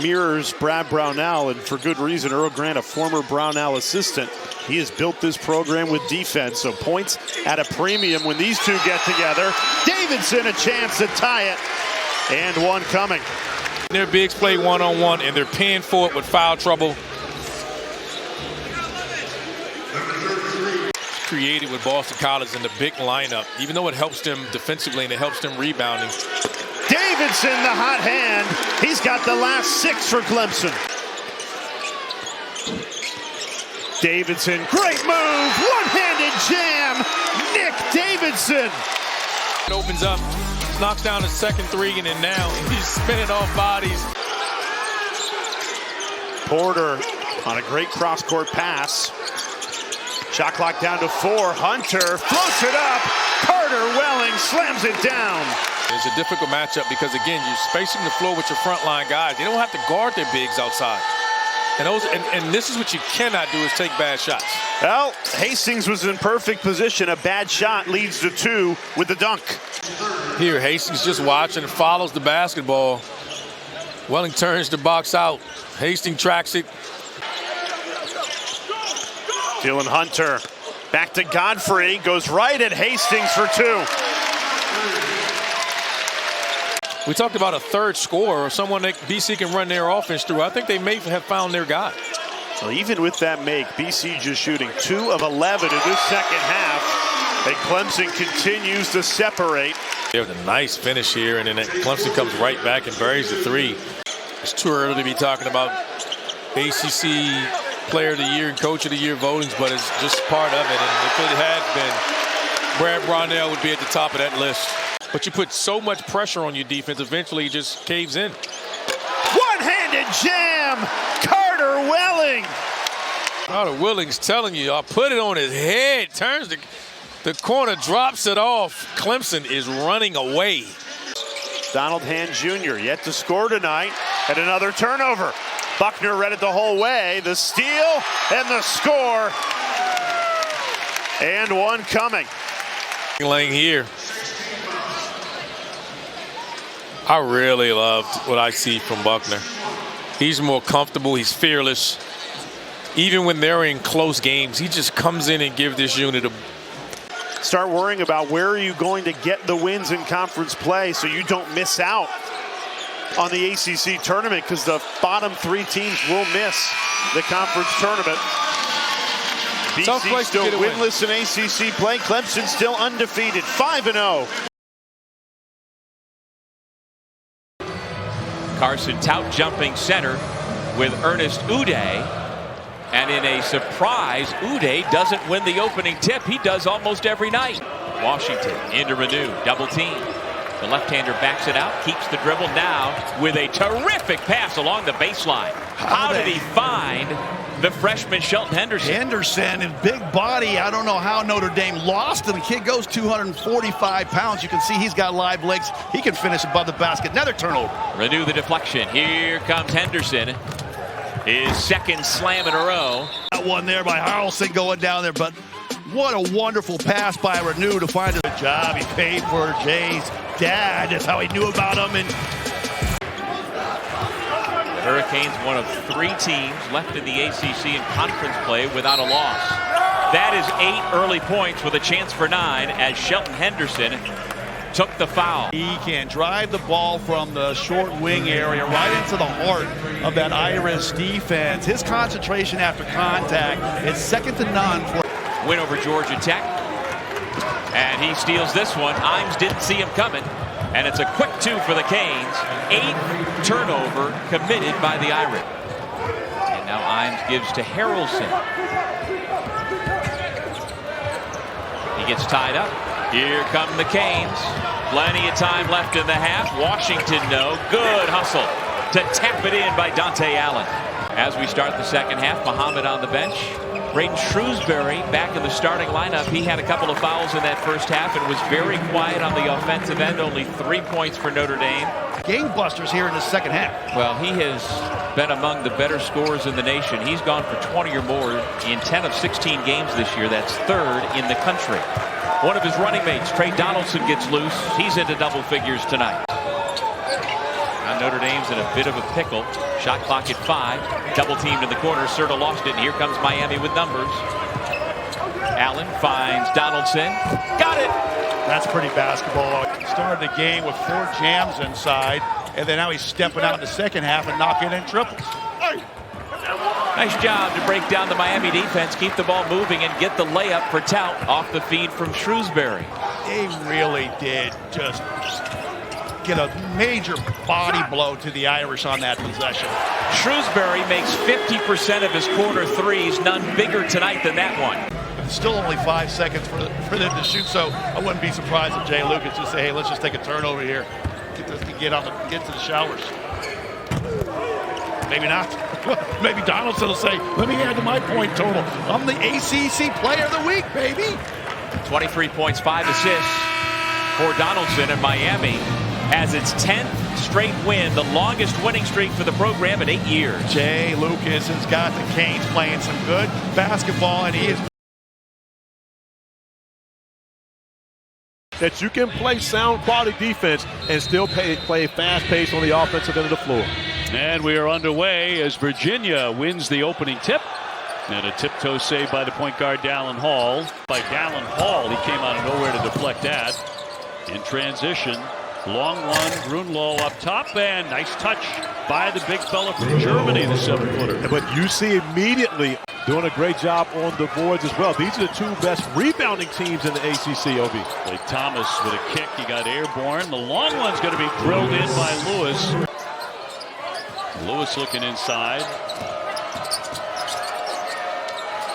mirrors Brad Brownell, and for good reason. Earl Grant, a former Brownell assistant, he has built this program with defense, so points at a premium when these two get together. Davidson a chance to tie it, and one coming. Their bigs play one-on-one, and they're paying for it with foul trouble. Created with Boston College in the big lineup, even though it helps them defensively and it helps them rebounding. Davidson, the hot hand. He's got the last 6 for Clemson. Davidson, great move, one-handed jam. Nick Davidson. It opens up, knocks down the second 3, and then now he's spinning off bodies. Porter on a great cross-court pass. Shot clock down to 4. Hunter floats it up. Carter Welling slams it down. It's a difficult matchup because, again, you're spacing the floor with your frontline guys. They don't have to guard their bigs outside. And this is what you cannot do, is take bad shots. Well, Hastings was in perfect position. A bad shot leads to 2 with the dunk. Here, Hastings just watching and follows the basketball. Welling turns the box out. Hastings tracks it. Dylan Hunter back to Godfrey. Goes right at Hastings for 2. We talked about a third scorer, someone that BC can run their offense through. I think they may have found their guy. Well, even with that make, BC just shooting 2 of 11 in this second half. And Clemson continues to separate. There's a nice finish here, and then Clemson comes right back and buries the 3. It's too early to be talking about ACC Player of the Year and Coach of the Year votings, but it's just part of it. And if it had been, Brad Brownell would be at the top of that list. But you put so much pressure on your defense, eventually it just caves in. One-handed jam, Carter Welling. Carter Welling's telling you, I'll put it on his head, turns the corner, drops it off. Clemson is running away. Donald Hand Jr. yet to score tonight, and another turnover. Buckner read it the whole way. The steal and the score. And one coming. Lane here. I really loved what I see from Buckner. He's more comfortable. He's fearless. Even when they're in close games, he just comes in and gives this unit a... Start worrying about where are you going to get the wins in conference play so you don't miss out on the ACC tournament, because the bottom 3 teams will miss the conference tournament. BC still winless in ACC play. Clemson still undefeated, 5-0. Carson Tout jumping center with Ernest Uday. And in a surprise, Uday doesn't win the opening tip. He does almost every night. Washington into Renew, double team. The left-hander backs it out, keeps the dribble now with a terrific pass along the baseline. How did he find the freshman Shelton Henderson? Henderson and big body. I don't know how Notre Dame lost him. The kid goes 245 pounds. You can see he's got live legs. He can finish above the basket. Another turnover. Renew the deflection. Here comes Henderson. His second slam in a row. That one there by Harrelson going down there, but what a wonderful pass by Renew to find a good job. He paid for Jay's dad. That's how he knew about him. And Hurricanes, one of 3 teams left in the ACC in conference play without a loss. That is 8 early points with a chance for 9 as Shelton Henderson took the foul. He can drive the ball from the short wing area right into the heart of that Irish defense. His concentration after contact is second to none. Win over Georgia Tech. And he steals this one. Imes didn't see him coming. And it's a quick 2 for the Canes. 8th turnover committed by the Irish. And now Imes gives to Harrelson. He gets tied up. Here come the Canes. Plenty of time left in the half. Washington, no. Good hustle to tap it in by Dante Allen. As we start the second half, Muhammad on the bench. Braden Shrewsbury back in the starting lineup. He had a couple of fouls in that first half and was very quiet on the offensive end. Only 3 points for Notre Dame. Game busters here in the second half. Well, he has been among the better scorers in the nation. He's gone for 20 or more in 10 of 16 games this year. That's 3rd in the country. One of his running mates, Trey Donaldson, gets loose. He's into double figures tonight. Now Notre Dame's in a bit of a pickle. Shot clock at 5. Double teamed in the corner. Serta lost it, and here comes Miami with numbers. Allen finds Donaldson. Got it! That's pretty basketball. He started the game with 4 jams inside, and then now he's stepping out in the second half and knocking in triples. Nice job to break down the Miami defense, keep the ball moving, and get the layup for Tout off the feed from Shrewsbury. They really did just get a major body blow to the Irish on that possession. Shrewsbury makes 50% of his corner threes, none bigger tonight than that one. It's still only 5 seconds for them to shoot, so I wouldn't be surprised if Jay Lucas just say, hey, let's just take a turnover here. Get to the showers. Maybe not. Maybe Donaldson will say, let me add to my point total. I'm the ACC Player of the Week, baby. 23 points, 5 assists for Donaldson, and Miami has its 10th straight win, the longest winning streak for the program in 8 years. Jay Lucas has got the Canes playing some good basketball, and he is that you can play sound quality defense and still play fast pace on the offensive end of the floor. And we are underway as Virginia wins the opening tip. And a tiptoe save by the point guard Dallin Hall. By Dallin Hall, he came out of nowhere to deflect that. In transition, long one, Grunlow up top, and nice touch by the big fella from Germany, the 7-footer. But you see immediately doing a great job on the boards as well. These are the 2 best rebounding teams in the ACC, OB. Like Thomas with a kick, he got airborne. The long one's going to be drilled in by Lewis. Lewis looking inside.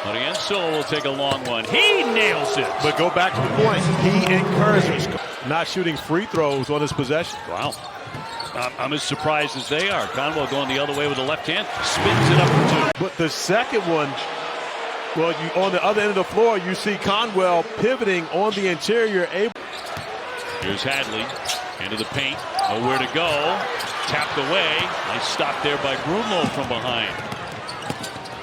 Orienso will take a long one. He nails it. But go back to the point. He encourages not shooting free throws on his possession. Wow. I'm as surprised as they are. Conwell going the other way with the left hand. Spins it up for 2. But the second one, well, on the other end of the floor, you see Conwell pivoting on the interior. Here's Hadley into the paint. Nowhere to go. Tapped away. Nice stop there by Grunlow from behind.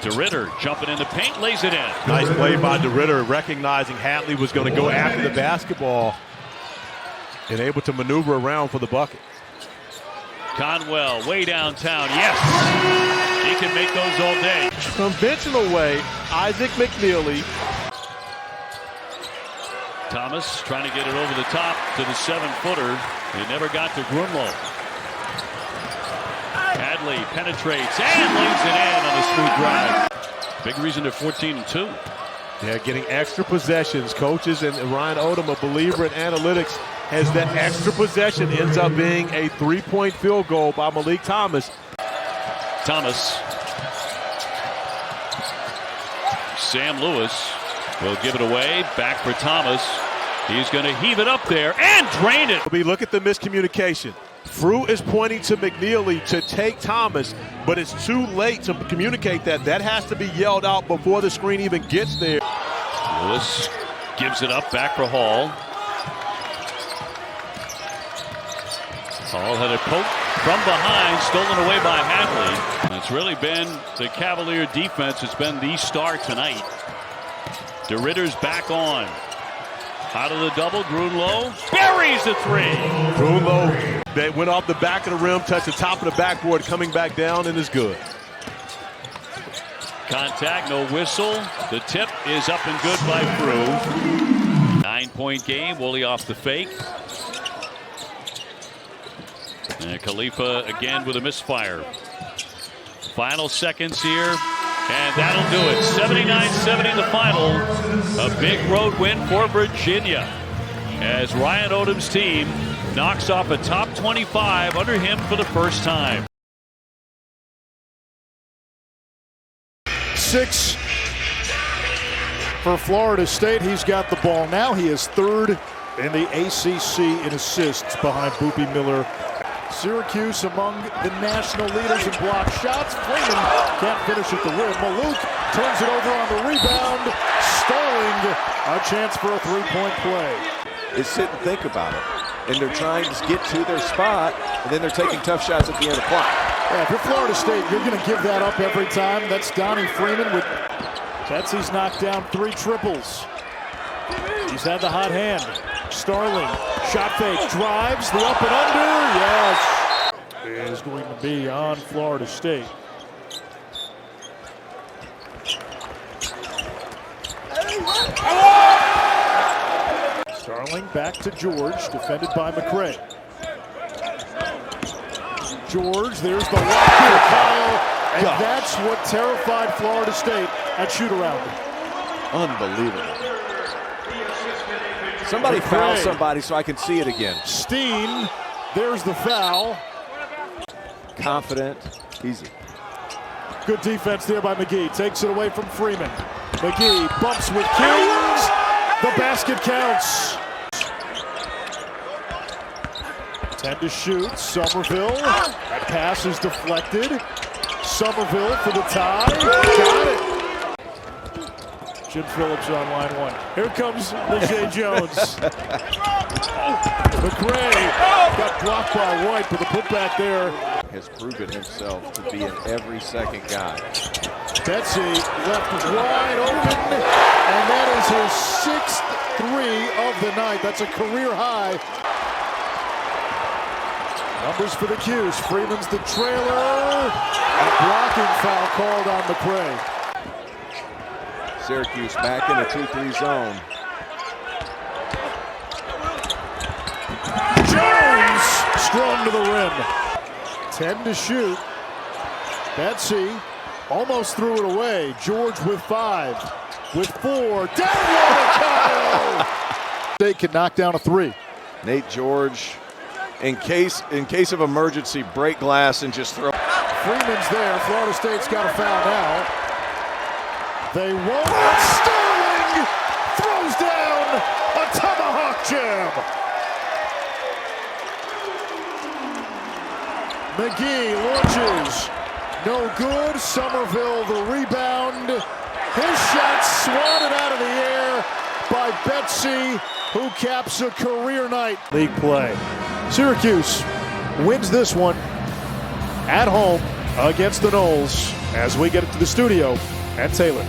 DeRitter jumping in the paint, lays it in. Nice play by DeRitter, recognizing Hadley was going to go after the basketball and able to maneuver around for the bucket. Conwell way downtown. Yes, he can make those all day. Conventional way, Isaac McNeely. Thomas trying to get it over the top to the 7-footer. He never got to Grunlow. Hadley penetrates and lays it in on a smooth drive. Big reason they're 14-2. Yeah, getting extra possessions. Coaches and Ryan Odom, a believer in analytics, as that extra possession ends up being a 3-point field goal by Malik Thomas. Thomas. Sam Lewis will give it away. Back for Thomas. He's going to heave it up there and drain it. Look at the miscommunication. Frew is pointing to McNeely to take Thomas, but it's too late to communicate that. That has to be yelled out before the screen even gets there. Lewis gives it up, back for Hall. Hall had a poke from behind, stolen away by Hadley. It's really been the Cavalier defense. It's been the star tonight. DeRitter's back on. Out of the double, Grunlow buries the 3. Grunlow, they went off the back of the rim, touched the top of the backboard, coming back down, and is good. Contact, no whistle. The tip is up and good by Frew. 9-point game, Woolley off the fake. And Khalifa again with a misfire. Final seconds here. And that'll do it. 79-70 the final. A big road win for Virginia as Ryan Odom's team knocks off a top 25 under him for the first time. 6 for Florida State. He's got the ball now. He is 3rd in the ACC in assists behind Boopy Miller. Syracuse among the national leaders in block shots. Freeman can't finish at the rim. Maluk turns it over on the rebound. Starling, a chance for a 3-point play. They sit and think about it, and they're trying to get to their spot, and then they're taking tough shots at the end of the clock. Yeah, if you're Florida State, you're going to give that up every time. That's Donnie Freeman with Betsy's knocked down 3 triples. He's had the hot hand. Starling, shot fake, drives, the up and under, yes. is going to be on Florida State. Starling back to George, defended by McCray. George, there's the lock to Kyle, and that's what terrified Florida State at shoot-around. Unbelievable. Somebody foul somebody so I can see it again. Steen, there's the foul. Confident, easy. Good defense there by McGee. Takes it away from Freeman. McGee bumps with Kings. The basket counts. 10 to shoot. Somerville. That pass is deflected. Somerville for the tie. Got it. Jim Phillips on line one. Here comes Leger Jones. McCray got blocked by White, but the putback there. Has proven himself to be an every second guy. Betsy left wide open, and that is his 6th 3 of the night. That's a career high. Numbers for the Qs. Freeman's the trailer. A blocking foul called on McCray. Syracuse back in the 2-3 zone. Jones strong to the rim. 10 to shoot. Betsy almost threw it away. George with 5. With 4. Down low to Kyle. They could knock down a 3. Nate George, in case of emergency, break glass and just throw. Freeman's there. Florida State's got a foul now. They won't. Sterling throws down a tomahawk jam. McGee launches. No good. Somerville the rebound. His shot swatted out of the air by Betsy, who caps a career night. League play. Syracuse wins this one at home against the Noles as we get it to the studio at Taylor.